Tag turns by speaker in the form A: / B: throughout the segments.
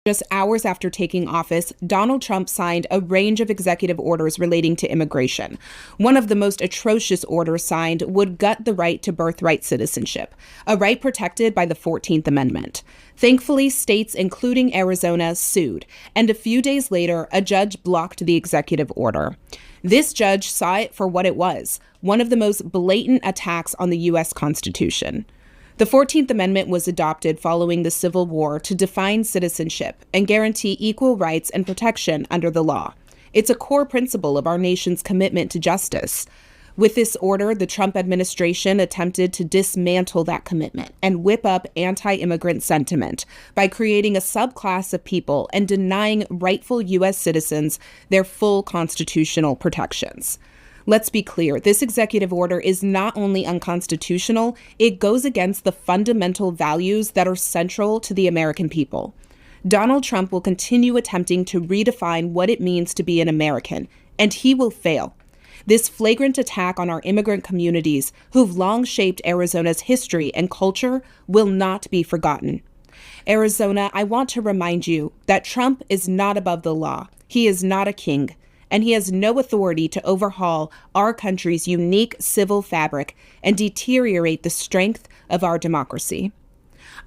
A: Just hours after taking office, Donald Trump signed a range of executive orders relating to immigration. One of the most atrocious orders signed would gut the right to birthright citizenship, a right protected by the 14th Amendment. Thankfully, states, including Arizona, sued, and a few days later, a judge blocked the executive order. This judge saw it for what it was, one of the most blatant attacks on the U.S. Constitution. The 14th Amendment was adopted following the Civil War to define citizenship and guarantee equal rights and protection under the law. It's a core principle of our nation's commitment to justice. With this order, the Trump administration attempted to dismantle that commitment and whip up anti-immigrant sentiment by creating a subclass of people and denying rightful U.S. citizens their full constitutional protections. Let's be clear, this executive order is not only unconstitutional, it goes against the fundamental values that are central to the American people. Donald Trump will continue attempting to redefine what it means to be an American, and he will fail. This flagrant attack on our immigrant communities, who've long shaped Arizona's history and culture, will not be forgotten. Arizona, I want to remind you that Trump is not above the law. He is not a king. And he has no authority to overhaul our country's unique civil fabric and deteriorate the strength of our democracy.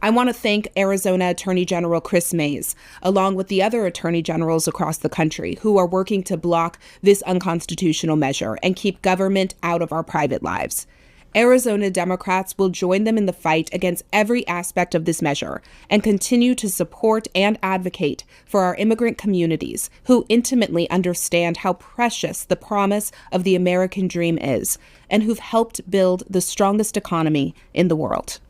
A: I want to thank Arizona Attorney General Chris Mays, along with the other attorney generals across the country who are working to block this unconstitutional measure and keep government out of our private lives. Arizona Democrats will join them in the fight against every aspect of this measure and continue to support and advocate for our immigrant communities who intimately understand how precious the promise of the American dream is and who've helped build the strongest economy in the world.